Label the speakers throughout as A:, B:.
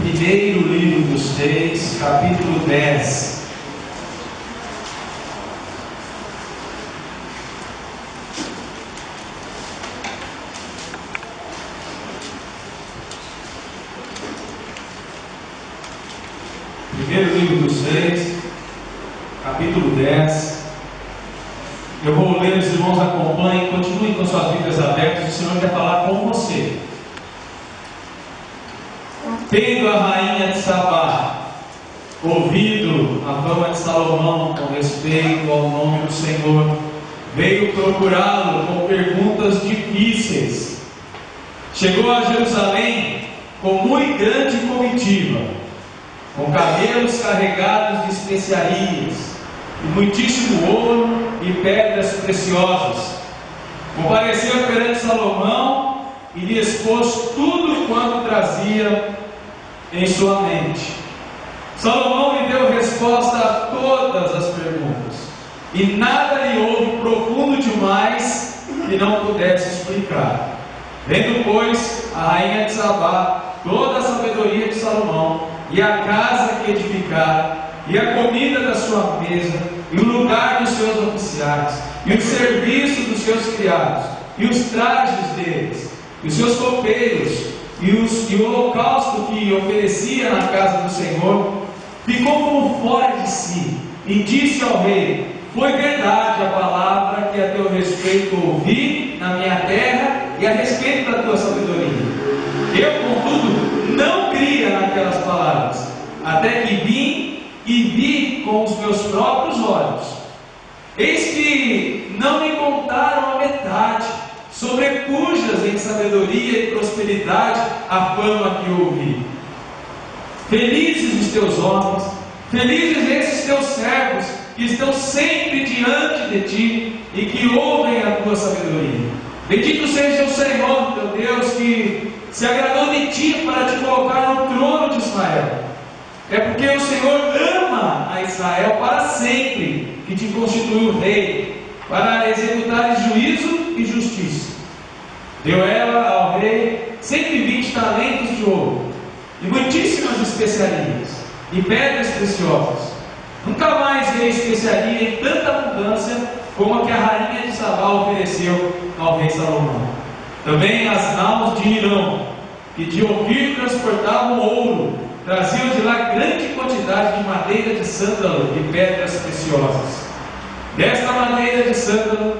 A: Primeiro livro dos Reis, capítulo 10. Primeiro livro dos Reis, capítulo 10. Eu vou ler, os irmãos acompanhem, continuem com suas Bíblias abertas, o Senhor quer falar com você. Tendo a rainha de Sabá ouvido a fama de Salomão com respeito ao nome do Senhor, veio procurá-lo com perguntas difíceis. Chegou a Jerusalém com muito grande comitiva, com camelos carregados de especiarias, e muitíssimo ouro e pedras preciosas. Compareceu perante Salomão e lhe expôs tudo quanto trazia em sua mente. Salomão lhe deu resposta a todas as perguntas, e nada lhe houve profundo demais que não pudesse explicar. Vendo, pois, a rainha de Sabá toda a sabedoria de Salomão, e a casa que edificara, e a comida da sua mesa, e o lugar dos seus oficiais, e o serviço dos seus criados, e os trajes deles, e os seus copeiros, e o holocausto que oferecia na casa do Senhor, ficou como fora de si, e disse ao rei: foi verdade a palavra que a teu respeito ouvi na minha terra, e a respeito da tua sabedoria. Eu, contudo, não cria naquelas palavras, até que vim e vi com os meus próprios olhos. Eis que não me contaram a metade, sobrepujas em sabedoria e prosperidade a fama que ouvi. Felizes os teus homens, felizes esses teus servos, que estão sempre diante de ti e que ouvem a tua sabedoria. Bendito seja o Senhor teu Deus, que se agradou de ti para te colocar no trono de Israel. É porque o Senhor ama a Israel para sempre, que te constituiu rei, para executar juízo e justiça. Deu ela ao rei 120 talentos de ouro, e muitíssimas especiarias, e pedras preciosas. Nunca mais veio especiaria em tanta abundância como a que a rainha de Sabá ofereceu ao rei Salomão. Também as naus de Irão, que de Ofir transportavam ouro, traziam de lá grande quantidade de madeira de sândalo e pedras preciosas. Desta madeira de sândalo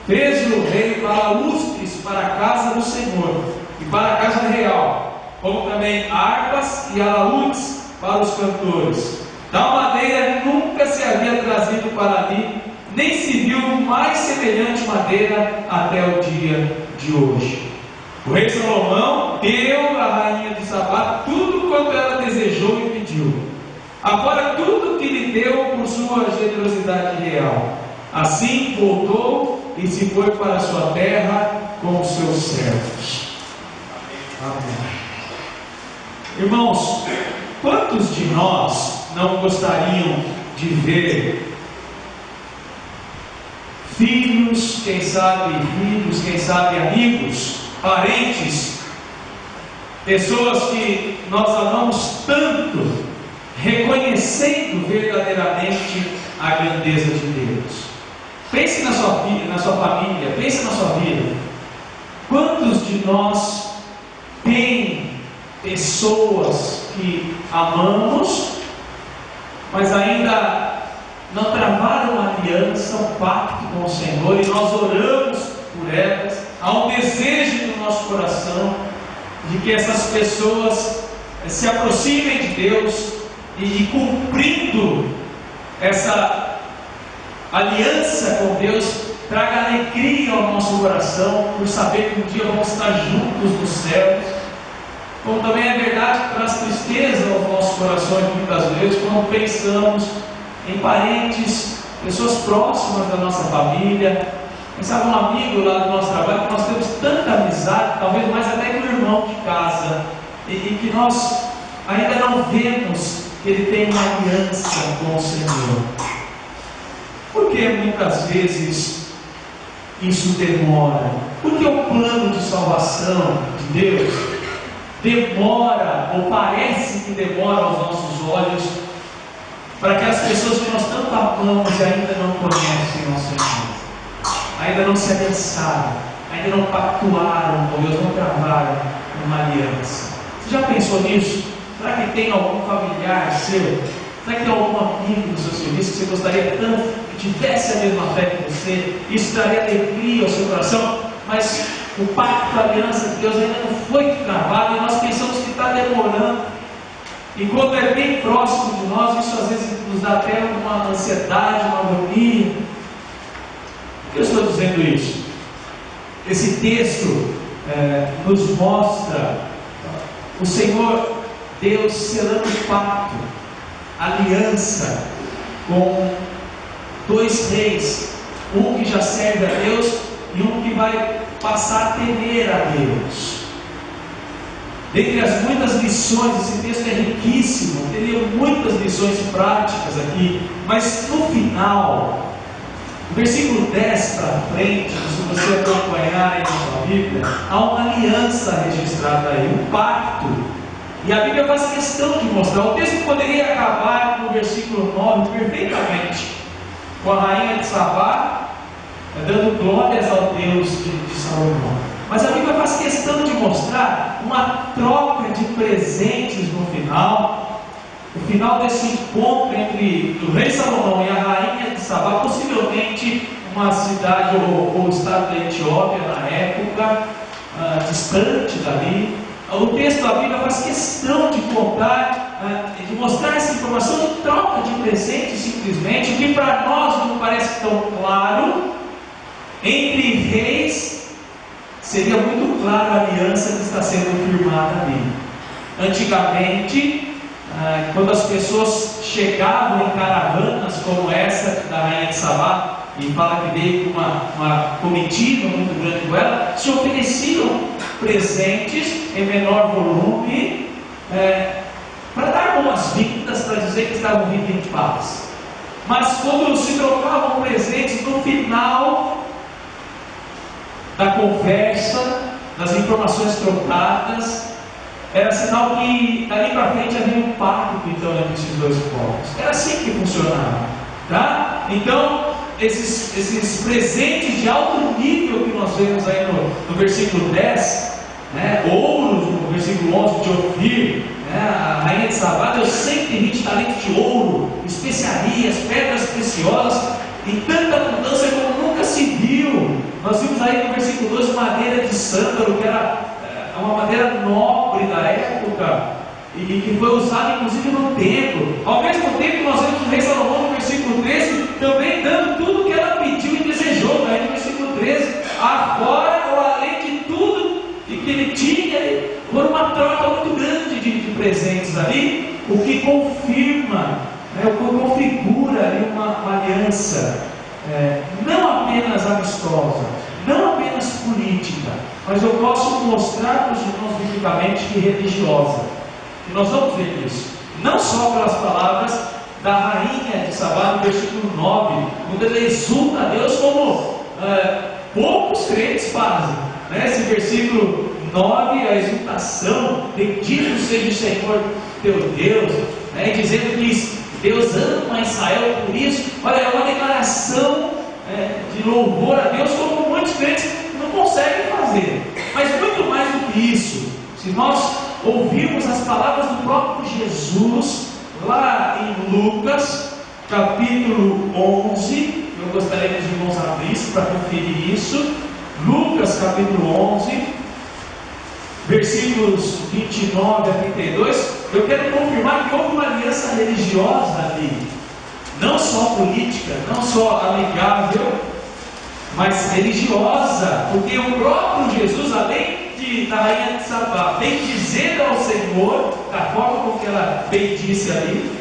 A: fez o rei balaústres para a casa do Senhor e para a casa real, como também harpas e alaúdes para os cantores. Tal madeira nunca se havia trazido para ali, nem se viu mais semelhante madeira até o dia de hoje. O rei Salomão deu à rainha de Sabá tudo quanto ela desejou e pediu, afora tudo que lhe deu por sua generosidade real. Assim voltou e se foi para a sua terra com os seus servos. Amém. Irmãos, quantos de nós não gostariam de ver filhos, quem sabe filhos, quem sabe amigos, parentes, pessoas que nós amamos tanto, reconhecendo verdadeiramente a grandeza de Deus? Pense na sua vida, na sua família, pense na sua vida. Quantos de nós tem pessoas que amamos, mas ainda não travaram uma aliança, um pacto com o Senhor, e nós oramos por elas? Há um desejo no nosso coração de que essas pessoas se aproximem de Deus e cumprindo essa aliança com Deus, traga alegria ao nosso coração, por saber que um dia vamos estar juntos nos céus. Como também é verdade que traz tristeza aos nossos corações muitas vezes, quando pensamos em parentes, pessoas próximas da nossa família, quem sabe um amigo lá do nosso trabalho, que nós temos tanta amizade, talvez mais até que um irmão de casa, e que nós ainda não vemos que ele tem uma aliança com o Senhor. Por que muitas vezes isso demora? Porque o plano de salvação de Deus demora, ou parece que demora aos nossos olhos, para aquelas pessoas que nós tanto amamos e ainda não conhecem o nosso Senhor, ainda não se aliançaram, ainda não pactuaram com Deus, não travaram uma aliança. Você já pensou nisso? Será que tem algum familiar seu? Será que tem algum amigo do seu serviço que você gostaria tanto que tivesse a mesma fé que você? Isso traria alegria ao seu coração, mas o pacto, a aliança de Deus ainda não foi travado e nós pensamos que está demorando. E quando é bem próximo de nós, isso às vezes nos dá até uma ansiedade, uma agonia. Por que eu estou dizendo isso? Esse texto nos mostra o Senhor Deus selando o pacto, aliança com dois reis, um que já serve a Deus e um que vai passar a temer a Deus. Dentre as muitas lições, esse texto é riquíssimo, teria muitas lições práticas aqui, mas no final, no versículo 10 para frente, se você acompanhar aí na sua Bíblia, há uma aliança registrada aí, um pacto, e a Bíblia faz questão de mostrar. O texto poderia acabar no versículo 9 perfeitamente, com a rainha de Sabá dando glórias ao Deus de Salomão. Mas a Bíblia faz questão de mostrar uma troca de presentes no final. O final desse encontro entre o rei Salomão e a rainha de Sabá, possivelmente uma cidade ou estado da Etiópia na época, distante dali. O texto da Bíblia faz questão de contar, de mostrar essa informação de troca de presentes simplesmente, o que para nós não parece tão claro. Entre reis, seria muito claro a aliança que está sendo firmada ali. Antigamente, quando as pessoas chegavam em caravanas como essa da rainha de Sabá, e fala que veio com uma comitiva muito grande com ela, se ofereciam presentes em menor volume, para dar boas-vindas, para dizer que estavam vindo em paz. Mas quando se trocavam presentes no final da conversa, das informações trocadas, era sinal que dali para frente havia um pacto então entre esses dois povos. Era assim que funcionava, tá? Então esses presentes de alto nível que nós vemos aí no versículo 10, ouro, no versículo 11 de Ofir, a rainha de Sabá deu 120 talentos de ouro, especiarias, pedras preciosas, em tanta abundância como nunca se viu. Nós vimos aí no versículo 12 madeira de sândalo, que era uma madeira nobre da época, e que foi usada inclusive no templo. Ao mesmo tempo, nós vemos o rei Salomão no versículo 13 também dando tudo que ela pediu e desejou, aí no versículo 13, agora ou além de tudo que ele tinha, por uma troca muito grande de presentes ali, o que confirma, o que configura ali uma aliança, não apenas amistosa, não apenas política, mas eu posso mostrar para os irmãos biblicamente que religiosa. E nós vamos ver isso, não só pelas palavras da rainha de Sabá no versículo 9, quando ela exulta a Deus como poucos crentes fazem. Esse versículo 9, a exultação, bendito seja o Senhor teu Deus, dizendo que Deus ama Israel por isso. Olha, é uma declaração de louvor a Deus, como muitos crentes não conseguem fazer. Mas muito mais do que isso, se nós ouvirmos as palavras do próprio Jesus, lá em Lucas, capítulo 11, eu gostaria que os irmãos abrissem para conferir isso. Lucas, capítulo 11, versículos 29 a 32, eu quero confirmar que houve uma aliança religiosa ali, não só política, não só amigável, mas religiosa, porque o próprio Jesus, além da rainha de Sabá bendizer ao Senhor, da forma como que ela bendisse ali,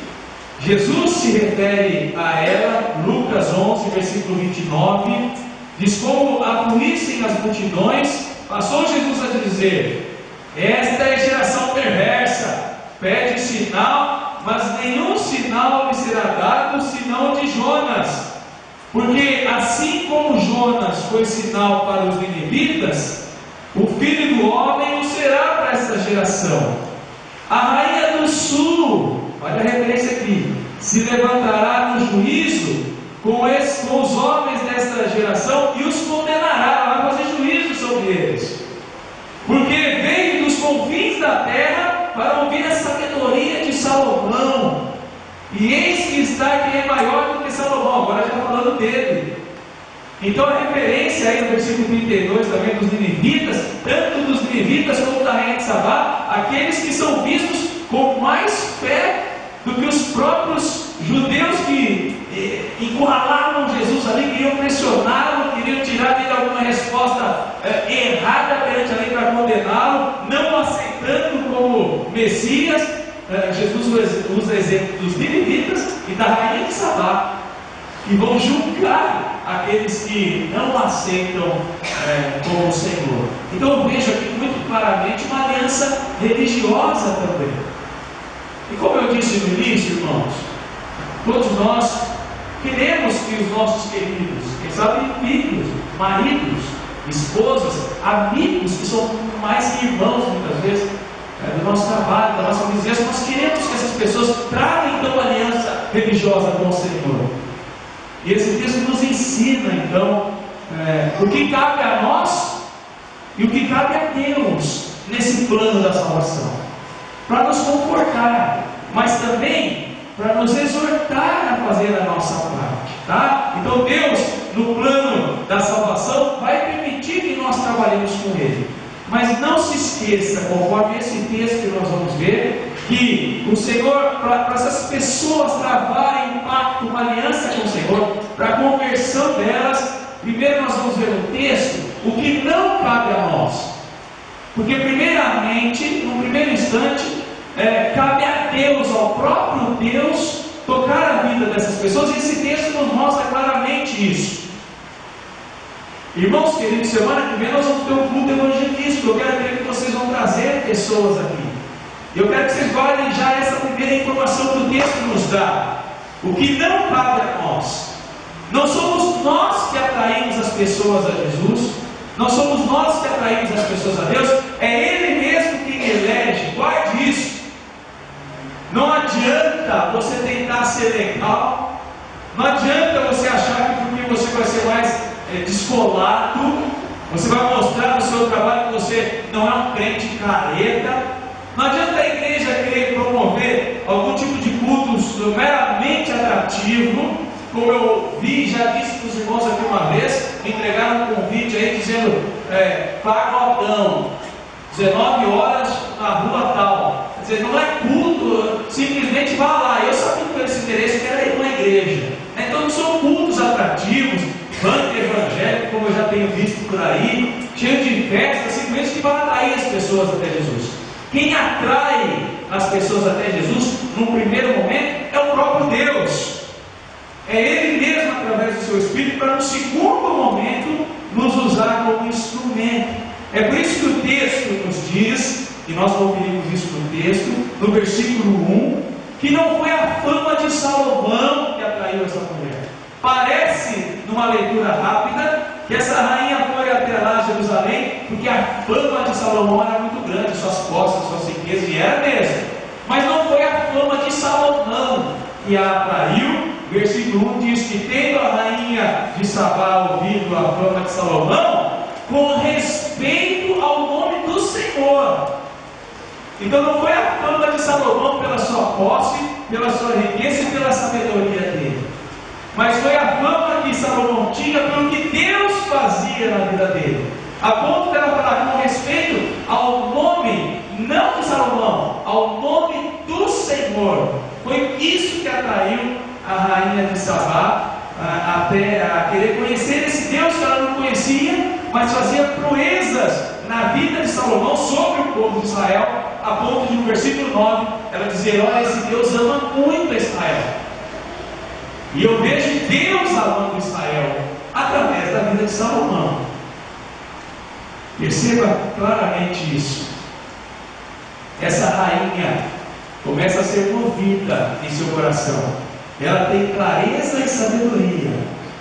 A: Jesus se refere a ela, Lucas 11, versículo 29, diz: como afluíssem as multidões, passou Jesus a dizer: esta é geração perversa, pede sinal, mas nenhum sinal lhe será dado, senão de Jonas. Porque assim como Jonas foi sinal para os ninivitas, o Filho do Homem o será para esta geração. geração. A rainha do sul, olha a referência aqui, se levantará no juízo com os homens desta geração e os condenará, vai fazer juízo sobre eles, porque veio dos confins da terra para ouvir a sabedoria de Salomão, e eis que está quem é maior do que Salomão, agora já falando dele. Então a referência aí no versículo 32 também dos ninivitas, tanto dos ninivitas como da rainha de Sabá, aqueles que são vistos com mais fé do que os próprios judeus que encurralaram Jesus ali, queriam pressioná-lo, queriam tirar dele alguma resposta errada perante a lei para condená-lo, não aceitando como Messias. Jesus usa exemplo dos ninivitas e da rainha de Sabá, que vão julgar aqueles que não aceitam como Senhor. Então eu vejo aqui muito claramente uma aliança religiosa também. E como eu disse no início, irmãos, todos nós queremos que os nossos queridos, quem sabe filhos, maridos, esposas, amigos, que são mais que irmãos muitas vezes, do nosso trabalho, da nossa vizinhança, nós queremos que essas pessoas tragam então a aliança religiosa com o Senhor. E esse texto nos ensina então o que cabe a nós e o que cabe a Deus nesse plano da salvação, para nos confortar, mas também para nos exortar a fazer a nossa parte, tá? Então Deus, no plano da salvação, vai permitir que nós trabalhemos com Ele, mas não se esqueça, conforme esse texto que nós vamos ver, que o Senhor, para essas pessoas travarem um pacto, uma aliança com o Senhor, para a conversão delas, primeiro nós vamos ver no texto o que não cabe a nós, porque primeiramente, no primeiro instante, cabe a Deus, ao próprio Deus, tocar a vida dessas pessoas, e esse texto nos mostra claramente isso. Irmãos queridos, semana que vem nós vamos ter um culto evangelístico. Eu quero crer que vocês vão trazer pessoas aqui. Eu quero que vocês guardem já essa primeira informação que o texto nos dá. O que não cabe a nós. Não somos nós que atraímos as pessoas a Jesus, não somos nós que atraímos as pessoas a Deus, é Ele mesmo quem elege. Guarde isso. Não adianta você tentar ser legal, não adianta você achar que porque você vai ser mais descolado, você vai mostrar no seu trabalho que você não é um crente careta. Não adianta a igreja querer promover algum tipo de cultos meramente atrativo, como eu vi, já disse para os irmãos aqui uma vez, me entregaram um convite aí dizendo pagodão, 19 horas na rua tal. Quer dizer, não é culto, simplesmente vá lá. Eu sabia que esse interesse que era ir na igreja. Então não são cultos atrativos, banco evangélico, como eu já tenho visto por aí, cheio de festas, simplesmente que vai atrair as pessoas até Jesus. Quem atrai as pessoas até Jesus, num primeiro momento, é o próprio Deus. É Ele mesmo, através do seu Espírito, para no segundo momento, nos usar como instrumento. É por isso que o texto nos diz, e nós conferimos isso no texto, no versículo 1, que não foi a fama de Salomão que atraiu essa mulher. Parece, numa leitura rápida, que essa rainha foi até lá a Jerusalém, porque a fama de Salomão era muito grande, suas posses, suas riquezas, e era mesmo. Mas não foi a fama de Salomão que a atraiu. Versículo 1 diz que, tendo a rainha de Sabá ouvido a fama de Salomão, com respeito ao nome do Senhor. Então não foi a fama de Salomão pela sua posse, pela sua riqueza e pela sabedoria dele, mas foi a fama que Salomão tinha pelo que Deus fazia na vida dele, a ponto de ela falar com respeito ao nome, não de Salomão, ao nome do Senhor. Foi isso que atraiu a rainha de Sabá até a querer conhecer esse Deus que ela não conhecia, mas fazia proezas na vida de Salomão sobre o povo de Israel, a ponto de no versículo 9 ela dizer: olha, esse Deus ama muito a Israel, e eu vejo Deus amando Israel através da vida de Salomão. Perceba claramente isso. Essa rainha começa a ser movida em seu coração. Ela tem clareza e sabedoria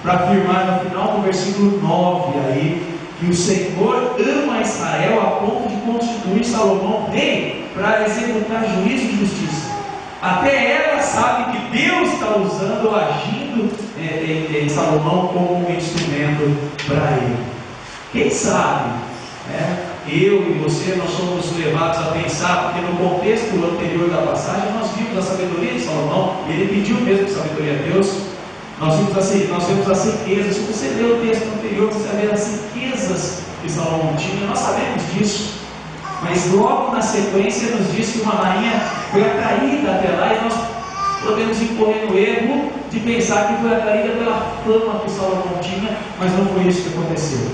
A: para afirmar no final do versículo 9 aí, que o Senhor ama Israel a ponto de constituir Salomão rei para executar juízo e justiça. Até ela sabe que Deus está usando, agindo em Salomão como um instrumento para ele. Quem sabe, eu e você, nós somos levados a pensar, porque no contexto anterior da passagem nós vimos a sabedoria de Salomão, e ele pediu mesmo sabedoria a Deus. Nós vemos as riquezas. Se você ler o texto anterior, você vai ver as riquezas que Salomão tinha. Nós sabemos disso, mas logo na sequência nos diz que uma rainha foi atraída até lá, e nós podemos incorrer no erro de pensar que foi atraída pela fama que Salomão tinha, mas não foi isso que aconteceu.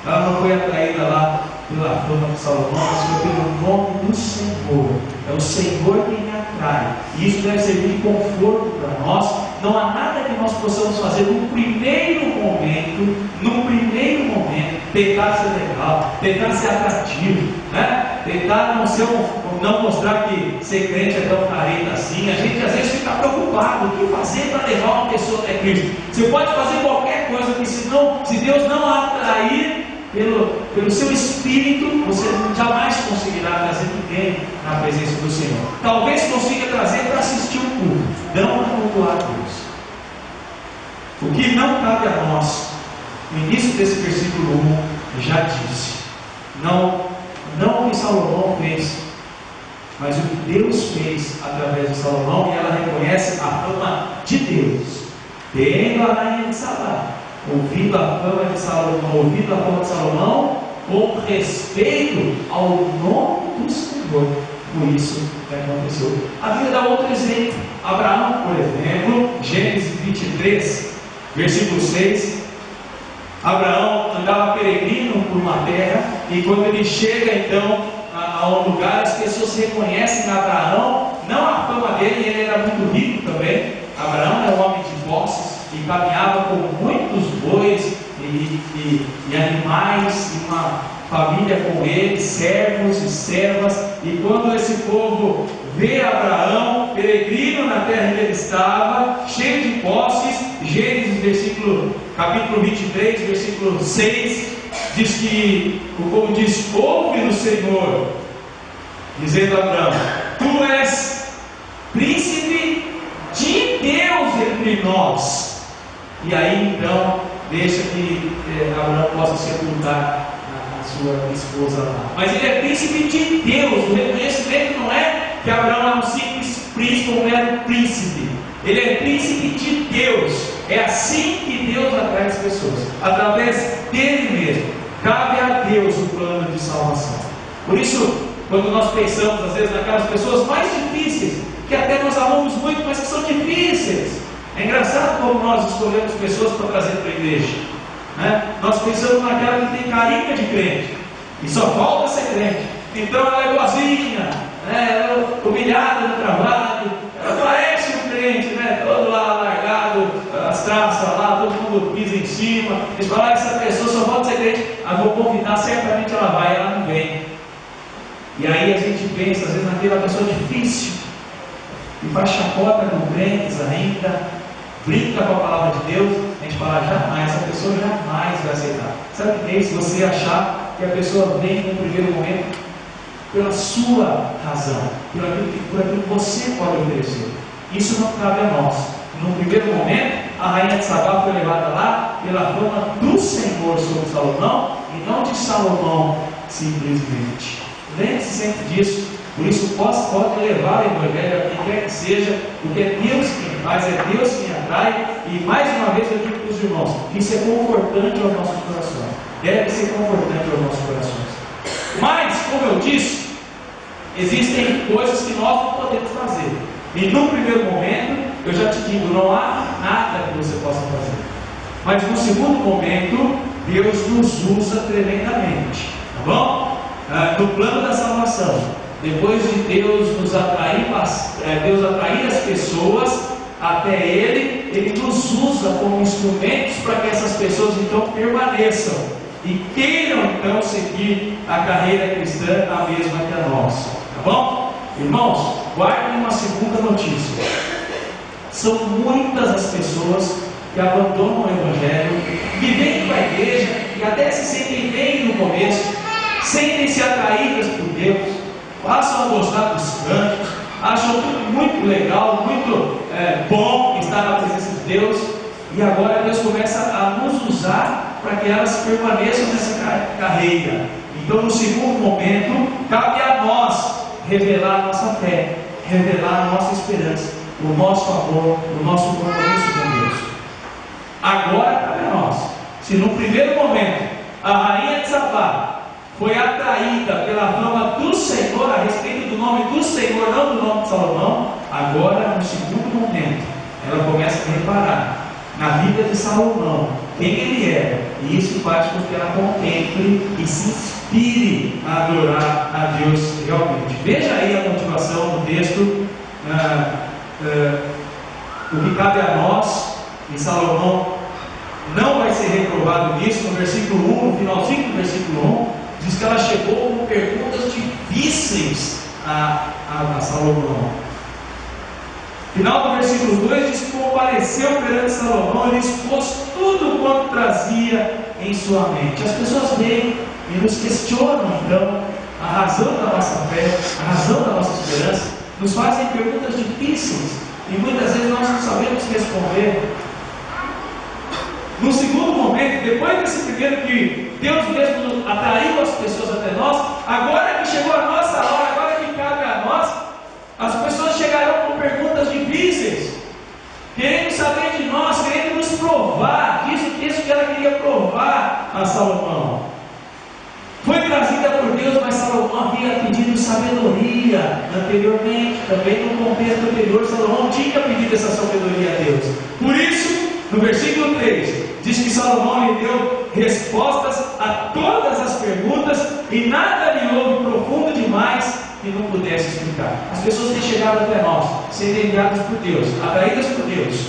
A: Ela não foi atraída lá pela fama de Salomão, mas foi pelo nome do Senhor. É o Senhor quem me atrai, e isso deve servir de conforto para nós. Não há nada que nós possamos fazer num primeiro momento, tentar ser legal, tentar ser atrativo, tentar não mostrar que ser crente é tão careta assim. A gente às vezes fica preocupado: o que fazer para levar uma pessoa até Cristo? Você pode fazer qualquer coisa, que se Deus não a atrair pelo seu espírito, você jamais conseguirá trazer ninguém na presença do Senhor. Talvez consiga trazer para assistir um culto, não para cultuar a Deus. O que não cabe a nós, no início desse versículo 1, já disse: não o que Salomão fez, mas o que Deus fez através de Salomão. E ela reconhece a fama de Deus. Tendo a rainha de Sabá ouvido a fama de Salomão, com respeito ao nome do Senhor. Por isso que aconteceu. A Bíblia dá outro exemplo. Abraão, por exemplo, Gênesis 23, versículo 6. Abraão andava peregrino por uma terra, e quando ele chega então a um lugar, as pessoas reconhecem Abraão, não a fama dele, ele era muito rico também. Abraão era um homem de posses e caminhava com muitos bois e animais, e uma família com ele, servos e servas. E quando esse povo vê Abraão, peregrino na terra que ele estava, cheio de posses, Gênesis capítulo 23, versículo 6, diz que o povo diz: ouve no Senhor, dizendo a Abraão: tu és príncipe de Deus entre nós. E aí então deixa que Abraão possa sepultar a sua esposa lá. Mas ele é príncipe de Deus. O reconhecimento não é que Abraão é um simples príncipe ou um mero príncipe. Ele é príncipe de Deus. É assim que Deus atrai as pessoas, através dele mesmo. Cabe a Deus o plano de salvação. Por isso, quando nós pensamos às vezes naquelas pessoas mais difíceis, que até nós amamos muito, mas que são difíceis, é engraçado como nós escolhemos pessoas para trazer para a igreja, Nós pensamos naquela que tem carinha de crente e só falta ser crente. Então ela é boazinha, ela é humilhada no trabalho, ela parece um crente, todo lá largado, as traças lá, todo mundo pisa em cima. Eles falam: essa pessoa só falta ser crente, vou convidar, certamente ela vai, ela não vem. E aí a gente pensa às vezes naquela pessoa difícil, e faz chacota com crentes ainda, brinca com a palavra de Deus. A gente fala: jamais, essa pessoa jamais vai aceitar. Sabe o que é isso? Você achar que a pessoa vem no primeiro momento pela sua razão, por aquilo que você pode oferecer. Isso não cabe a nós. No primeiro momento, a rainha de Sabá foi levada lá pela fama do Senhor sobre Salomão, e não de Salomão simplesmente. Lembre-se sempre disso. Por isso pode levar o Evangelho a quem quer que seja, porque é Deus quem faz, é Deus quem atrai. E mais uma vez eu digo para os irmãos: isso é confortante aos nossos corações, deve ser confortante aos nossos corações. Mas, como eu disse, existem coisas que nós não podemos fazer, e no primeiro momento, eu já te digo, não há nada que você possa fazer. Mas no segundo momento, Deus nos usa tremendamente, tá bom? No plano da salvação, depois de Deus nos atrair, Deus atrair as pessoas até Ele nos usa como instrumentos para que essas pessoas então permaneçam e queiram então seguir a carreira cristã a mesma que a nossa, tá bom? Irmãos, guardem uma segunda notícia: são muitas as pessoas que abandonam o Evangelho, que vêm para a igreja e até se sentem bem no começo, sentem-se atraídas por Deus, passam a gostar dos cânticos, acham tudo muito legal, muito bom estar na presença de Deus, e agora Deus começa a nos usar para que elas permaneçam nessa carreira. Então, no segundo momento, cabe a nós revelar a nossa fé, revelar a nossa esperança, o nosso amor, o nosso compromisso com Deus. Agora cabe a nós. Se no primeiro momento a rainha de Sabá foi atraída pela fama do Senhor, a respeito do nome do Senhor, não do nome de Salomão, agora no segundo momento ela começa a reparar na vida de Salomão, quem ele era, e isso faz com que ela contemple e se inspire a adorar a Deus realmente. Veja aí a motivação do texto, o que cabe a nós, e Salomão não vai ser reprovado nisso. No versículo 1, no finalzinho do versículo 1, diz que ela chegou com perguntas difíceis a Salomão. Final do versículo 2 diz que compareceu perante Salomão e expôs tudo quanto trazia em sua mente. As pessoas vêm e nos questionam então a razão da nossa fé, a razão da nossa esperança, nos fazem perguntas difíceis e muitas vezes nós não sabemos responder. No segundo momento, depois desse primeiro que Deus mesmo atraiu as pessoas até nós, agora que chegou a nossa hora, agora que cabe a nós, as pessoas chegarão com perguntas difíceis, querendo saber de nós, querendo nos provar. Diz o texto que ela queria provar a Salomão. Foi trazida por Deus, mas Salomão havia pedido sabedoria anteriormente. Também no contexto anterior, Salomão tinha pedido essa sabedoria a Deus. Por isso, no versículo 3, diz que Salomão lhe deu respostas a todas as perguntas, e nada lhe houve profundo demais que não pudesse explicar. As pessoas têm chegado até nós, sendo enviadas por Deus, atraídas por Deus.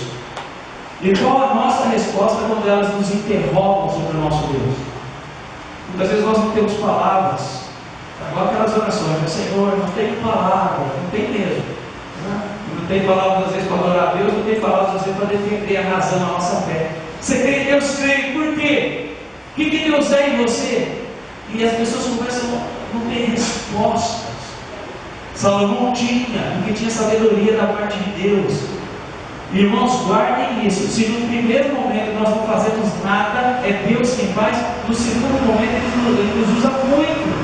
A: E qual a nossa resposta quando elas nos interrogam sobre o nosso Deus? Muitas vezes nós não temos palavras. Agora aquelas orações, meu Senhor, não tem palavra, não tem mesmo. Não tem palavras às vezes para adorar a Deus, não tem palavras às vezes para defender a razão da nossa fé. Você crê em Deus, crê. Por quê? O que Deus é em você? E as pessoas começam a não ter respostas. Salomão tinha, porque tinha sabedoria da parte de Deus. Irmãos, guardem isso. Se no primeiro momento nós não fazemos nada, é Deus quem faz. No segundo momento Ele nos usa muito.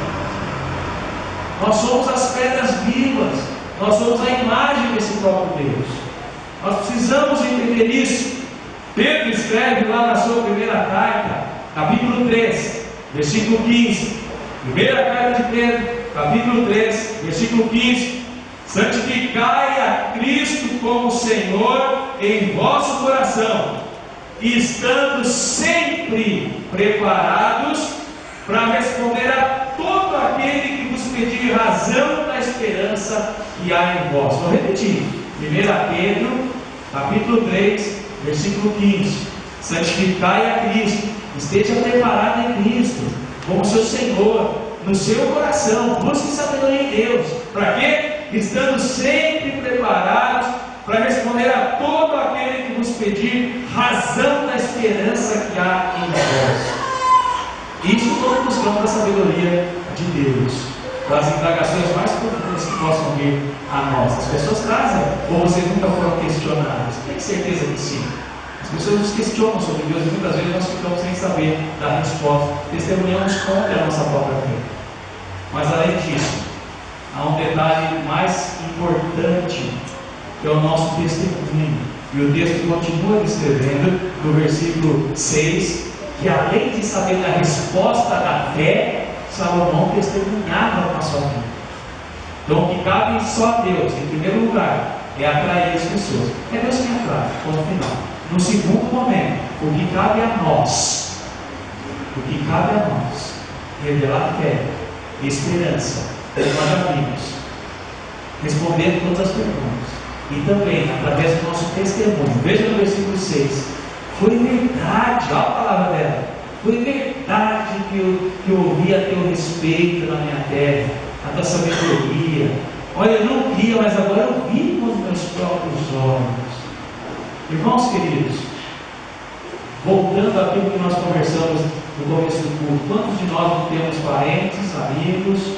A: Nós somos as pedras vivas. Nós somos a imagem desse próprio Deus. Nós precisamos entender isso. Pedro escreve lá na sua primeira carta, capítulo 3, versículo 15. Primeira carta de Pedro, capítulo 3, versículo 15. Santificai a Cristo como Senhor em vosso coração, estando sempre preparados para responder a todo aquele que vos pedir razão da esperança que há em vós. Vou repetir. 1 Pedro, capítulo 3, versículo 15. Santificai a Cristo, esteja preparado em Cristo, como seu Senhor, no seu coração. Busque sabedoria em Deus. Para quê? Estando sempre preparados para responder a todo aquele que vos pedir razão da esperança que há em vós. Isso todos buscamos a sabedoria de Deus, das indagações mais profundas que possam vir a nós. As pessoas trazem, ou vocês nunca foram questionados? Tem certeza que sim. As pessoas nos questionam sobre Deus e muitas vezes nós ficamos sem saber dar resposta. Testemunhamos contra a nossa própria fé. Mas além disso, há um detalhe mais importante, que é o nosso testemunho. E o texto continua descrevendo no versículo 6, que além de saber da resposta da fé, Salomão testemunhava na sua vida. Então o que cabe só a Deus, em primeiro lugar, é atrair as pessoas. É Deus quem atrai, ponto final. No segundo momento, o que cabe a nós, revelar fé, esperança, como nós já vimos, responder todas as perguntas, e também através do nosso testemunho. Veja no versículo 6, foi verdade, olha a palavra dela, foi verdade que eu ouvi a teu respeito na minha terra, a tua sabedoria. Olha, eu não via, mas agora eu vi com os meus próprios olhos. Irmãos queridos, voltando àquilo que nós conversamos no começo do culto, quantos de nós não temos parentes, amigos,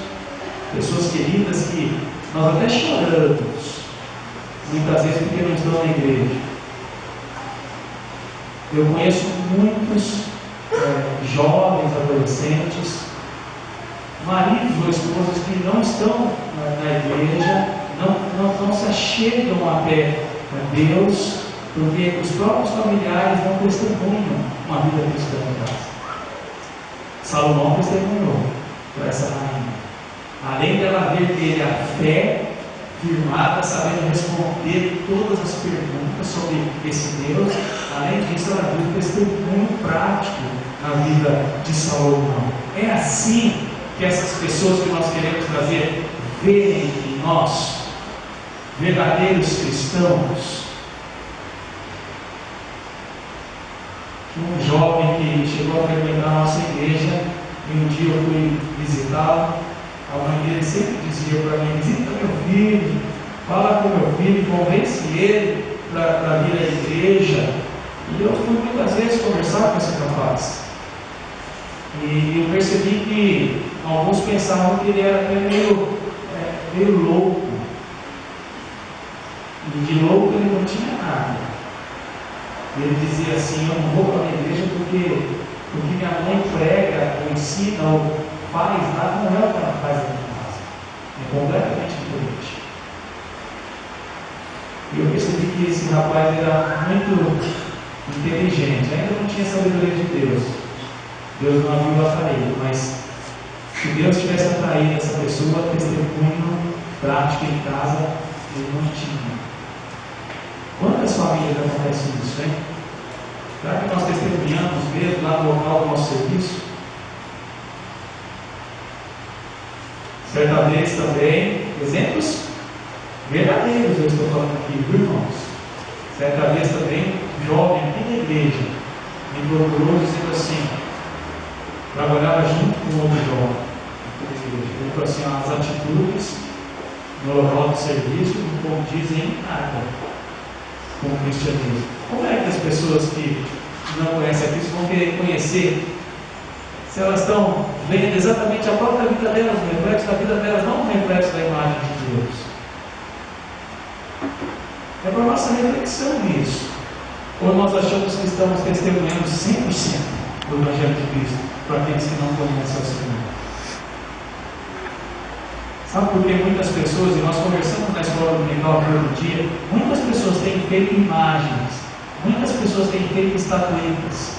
A: pessoas queridas que nós até choramos, muitas vezes porque não estão na igreja. Eu conheço muitos jovens, adolescentes, maridos ou esposas que não estão na igreja, não se achegam até Deus, porque os próprios familiares não testemunham uma vida cristã em casa. Salomão testemunhou para essa rainha. Além dela ver dele a fé firmada, sabendo responder todas as perguntas sobre esse Deus, além disso, ela viu um testemunho prático na vida de Salomão. É assim que essas pessoas que nós queremos trazer veem em nós verdadeiros cristãos. Um jovem que chegou a frequentar a nossa igreja, e um dia eu fui visitá-lo. A mãe dele sempre dizia para mim: visita meu filho, fala com meu filho, convence ele para vir à igreja. E eu fui muitas vezes conversar com esse rapaz, e eu percebi que alguns pensavam que ele era até meio louco, e de louco ele não tinha nada. Ele dizia assim: eu não vou para a igreja porque minha mãe prega, ou ensina, ou faz nada, não é o que ela faz aqui em casa. É completamente diferente. E eu percebi que esse rapaz era muito inteligente, ainda não tinha sabedoria de Deus. Deus não havia atraído, mas se Deus tivesse atraído essa pessoa, testemunho prático em casa, ele não tinha. Quantas famílias acontece isso, hein? Será que nós testemunhamos mesmo lá no local do nosso serviço? Certa vez também, exemplos verdadeiros eu estou falando aqui, viu, irmãos? Certa vez também, um jovem aqui na igreja me procurou dizendo assim, trabalhava junto com outro jovem aqui na igreja. Ele falou assim: as atitudes no local de serviço não condizem em nada com o cristianismo. Como é que as pessoas que não conhecem a Cristo vão querer conhecer, se elas estão vendo exatamente a própria vida delas, o reflexo da vida delas, não o reflexo da imagem de Deus? É para a nossa reflexão isso. Ou nós achamos que estamos testemunhando 100% do Evangelho de Cristo para aqueles que não conhecem o Senhor? Sabe por que muitas pessoas, e nós conversamos na escola dominical aqui outro dia, muitas pessoas têm feito imagens, muitas pessoas têm feito estatuetas,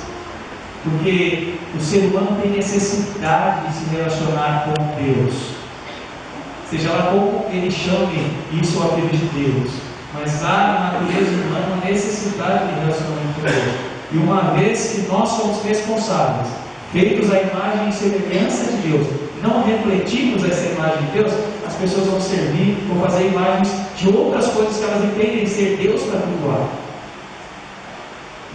A: porque o ser humano tem necessidade de se relacionar com Deus, seja lá como ele chame isso ou aquilo de Deus, mas há na natureza humana uma necessidade de relacionamento com Deus. E uma vez que nós somos responsáveis, feitos à imagem e semelhança de Deus, não refletimos essa imagem de Deus, as pessoas vão servir, vão fazer imagens de outras coisas que elas entendem ser Deus para cultuar.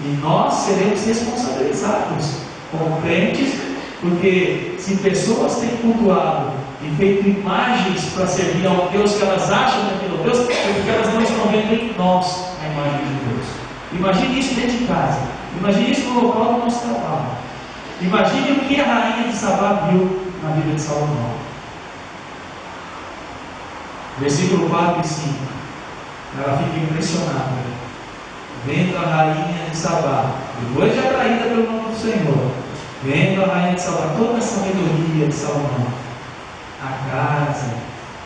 A: E nós seremos responsabilizados como crentes, porque se pessoas têm cultuado e feito imagens para servir a um Deus que elas acham que aquele é Deus, é porque elas não estão vendo em nós a imagem de Deus. Imagine isso dentro de casa, imagine isso no local do nosso trabalho, imagine o que a rainha de Sabá viu na vida de Salomão. Versículo 4 e 5. Ela fica impressionada, vendo a rainha de Sabá, depois de atraída pelo nome do Senhor, vendo a rainha de Sabá, toda a sabedoria de Salomão, a casa,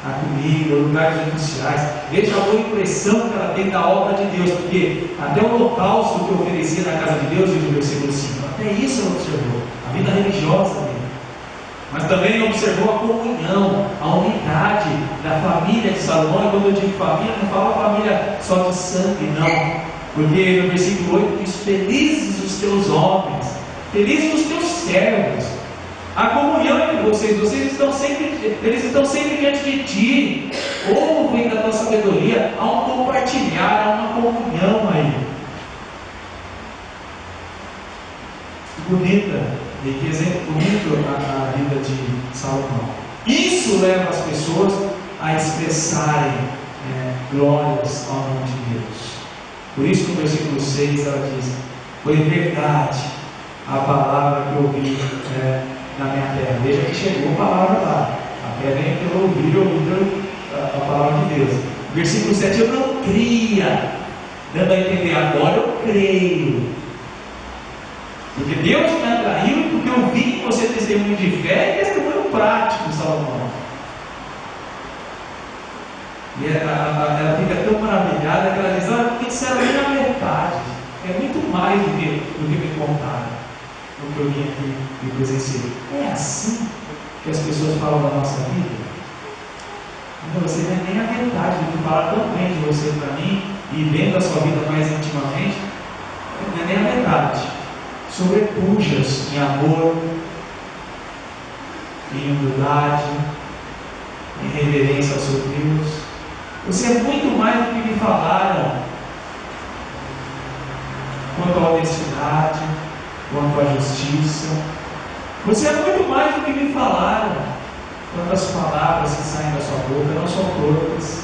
A: a comida, os lugares oficiais. Veja a boa impressão que ela tem da obra de Deus, porque até o holocausto que oferecia na casa de Deus, diz o versículo 5, até isso ela observou, a vida religiosa dele. Mas também observou a comunhão, a unidade da família de Salomão. E quando eu digo família, não falo família só de sangue, não. Porque no versículo 8 diz: felizes os teus homens, felizes os teus servos. A comunhão entre vocês estão sempre, eles estão sempre diante de ti. Ouvem da tua sabedoria, há um compartilhar, há uma comunhão aí. Bonita. E que exemplo bonito na vida de Salomão. Isso leva as pessoas a expressarem glórias ao nome de Deus. Por isso, no versículo 6, ela diz: foi verdade a palavra que eu ouvi na minha terra. Veja que chegou a palavra lá. A querem que eu ouvir a palavra de Deus. Versículo 7, eu não cria, dando a entender, agora eu creio. Porque Deus me atraiu, porque eu vi em você testemunho de fé e testemunho prático, Salomão. E ela fica tão maravilhada que ela diz, olha, porque isso era a metade. É muito mais do que me contaram, do que eu vim aqui e presenciei. É assim que as pessoas falam da nossa vida? Então você não é nem a metade do que fala tão bem de você para mim, e vendo a sua vida mais intimamente, não é nem a metade. Sobrepujas em amor, em humildade, em reverência ao seu Deus. Você é muito mais do que me falaram quanto à honestidade, quanto à justiça. Você é muito mais do que me falaram quanto às palavras que saem da sua boca, não são todas.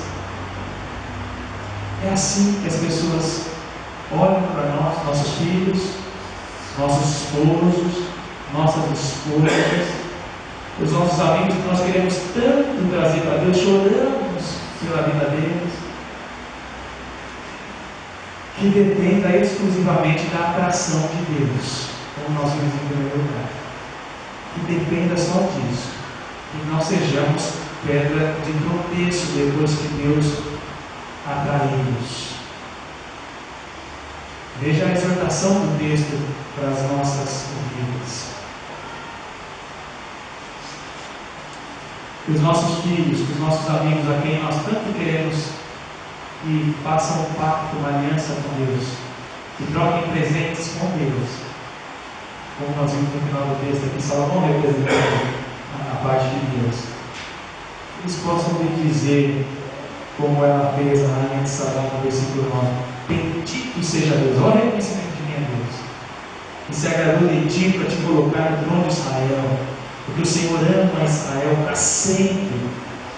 A: É assim que as pessoas olham para nós, nossos filhos, nossos esposos, nossas esposas, os nossos amigos que nós queremos tanto trazer para Deus, choramos pela vida deles, que dependa exclusivamente da atração de Deus, como nós vimos em primeiro lugar. Que dependa só disso, que não sejamos pedra de tropeço depois que Deus atraí-nos. Veja a exortação do texto para as nossas vidas. Que os nossos filhos, que os nossos amigos, a quem nós tanto queremos que façam um pacto, uma aliança com Deus, que troquem presentes com Deus, como nós vimos no final do texto aqui, Salomão representando a parte de Deus, eles possam me dizer, como ela fez a rainha de Sabá no versículo 9: bendito seja Deus, olha o reconhecimento de quem é Deus, que se agradou de ti para te colocar no trono de Israel, porque o Senhor ama Israel para sempre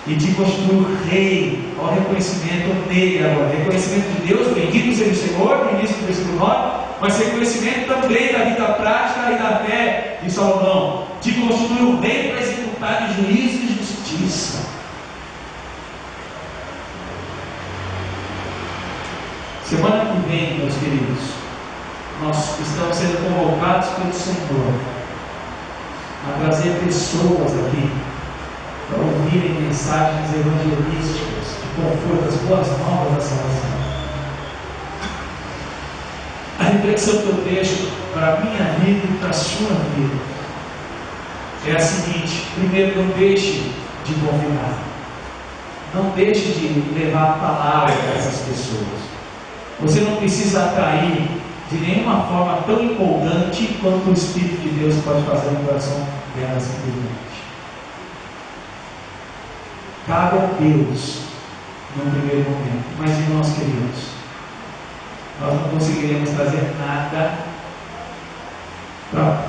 A: e te constituiu rei. Olha o reconhecimento dele agora, reconhecimento de Deus, bendito seja o Senhor, no início do versículo 9, mas reconhecimento também da vida prática e da fé de Salomão. Te constituiu rei para executar juízo e justiça. Semana que vem, meus queridos, nós estamos sendo convocados pelo Senhor a trazer pessoas aqui para ouvirem mensagens evangelísticas de conforto, as boas novas da salvação. A reflexão que eu deixo para a minha vida e para a sua vida é a seguinte: primeiro, não deixe de convidar, não deixe de levar a palavra para essas pessoas. Você não precisa atrair de nenhuma forma tão empolgante quanto o Espírito de Deus pode fazer no coração dela simplesmente. Cabe a Deus no primeiro momento. Mas, irmãos queridos, nós não conseguiremos trazer nada para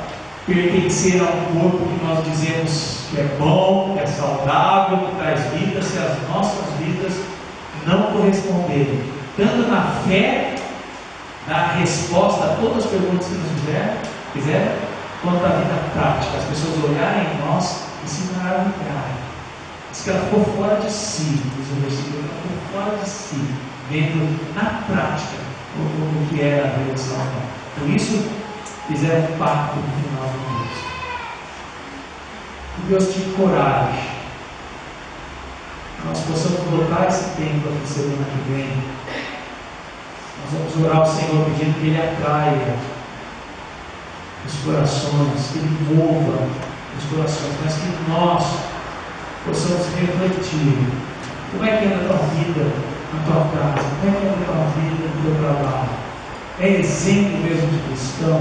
A: pertencer a um corpo que nós dizemos que é bom, que é saudável, que traz vida, se as nossas vidas não corresponderem, tanto na fé, na resposta a todas as perguntas que nos fizeram, quanto à vida prática. As pessoas olharem em nós e se maravilharem. Diz que ela ficou fora de si, diz o versículo, ela ficou fora de si, vendo na prática o que era a redenção. Por isso, fizeram um pacto no final do mês. Que Deus te encoraje, que nós possamos voltar esse tempo aqui semana que vem. Nós vamos orar ao Senhor pedindo que Ele atraia os corações, que Ele mova os corações, mas que nós possamos refletir como é que anda a tua vida na tua casa, como é que anda a tua vida no teu trabalho. É exemplo mesmo de cristão?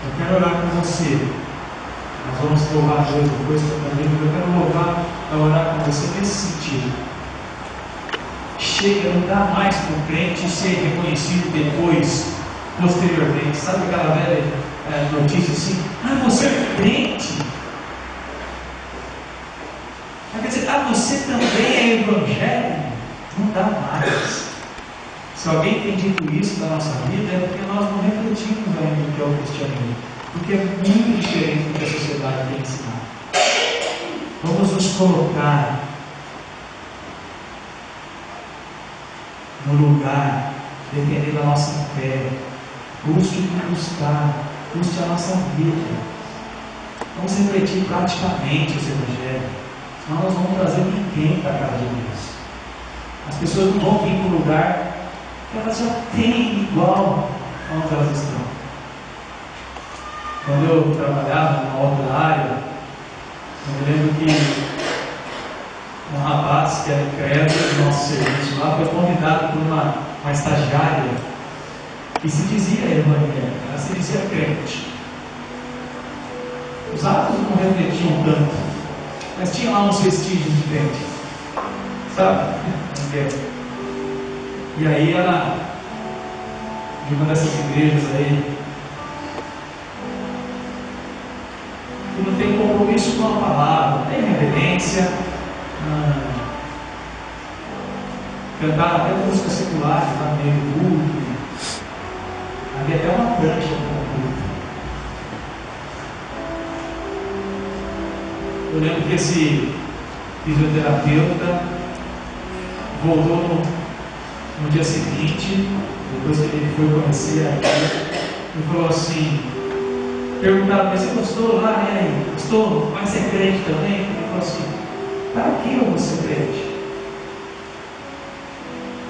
A: Eu quero orar com você. Nós vamos louvar a Deus depois também. Eu quero orar com você nesse sentido. Chega, não dá mais para o crente ser reconhecido depois, posteriormente. Sabe aquela velha notícia assim? Ah, você é crente. Quer dizer, você também é evangélico? Não dá mais. Se alguém tem dito isso na nossa vida, é porque nós não refletimos ainda o que é o cristianismo. Porque é muito diferente do que a sociedade tem ensinado. Vamos nos colocar no lugar, dependendo da nossa fé, custe o que custar, custe a nossa vida. Vamos refletir praticamente esse Evangelho, senão nós vamos trazer ninguém para a casa de Deus. As pessoas não vão vir para um lugar que elas já têm igual onde elas estão. Quando eu trabalhava numa outra área, eu me lembro que um rapaz que era incrédulo do nosso serviço lá foi convidado por uma estagiária que se dizia evangélica, ela se dizia crente. Os atos não refletiam tanto, mas tinha lá uns vestígios de crente, sabe? E aí ela, de uma dessas igrejas aí, que não tem compromisso com a palavra, não tem reverência, cantaram até música secular lá no meio do culto, havia até uma prancha no culto. Eu lembro que esse fisioterapeuta voltou no dia seguinte, depois que ele foi conhecer a igreja, e falou assim, perguntaram, mas você gostou lá, né? Gostou? Vai ser crente também? Ele falou assim, para que eu vou ser crente?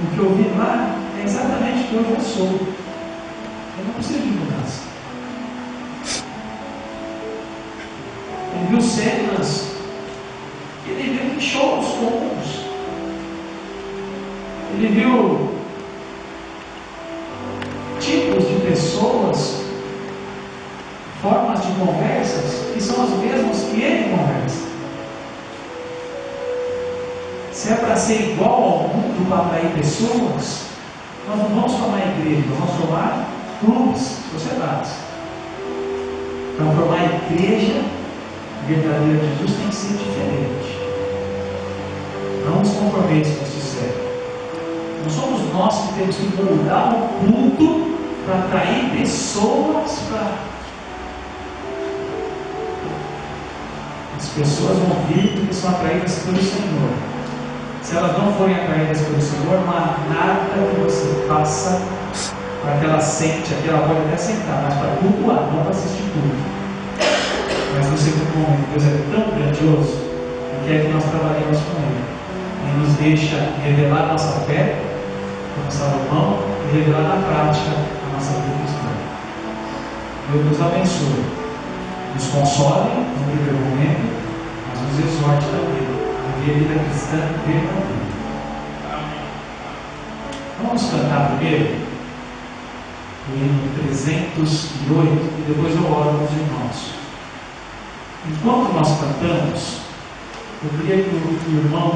A: O que eu vi lá é exatamente o que eu já sou. Eu não preciso de mudança. Ele viu cenas, ele viu shows comuns, ele viu tipos de pessoas, formas de conversas que são as mesmas que ele conversa. Se é para ser igual ao mundo, para atrair pessoas, nós não vamos formar igreja, nós vamos formar clubes, sociedades. Para formar igreja verdadeira de Jesus tem que ser diferente. Não nos conformeis com este século. Não somos nós que temos que moldar o culto para atrair pessoas para. As pessoas vão vir porque são atraídas pelo Senhor. Se elas não forem atraídas pelo Senhor, não há nada que você faça para que ela sente, aqui ela pode até sentar, mas para cultuar, não para assistir culto. Mas você, como Deus é tão grandioso, e quer que nós trabalhemos com Ele. Ele nos deixa revelar a nossa fé, como Salomão, e revelar na prática a nossa vida cristã. Deus nos abençoe, nos console no primeiro momento, mas nos exorte também a ver a vida cristã verdadeira. Vamos cantar primeiro o hino 308 e depois eu oro com os irmãos. Enquanto nós cantamos, eu queria que o irmão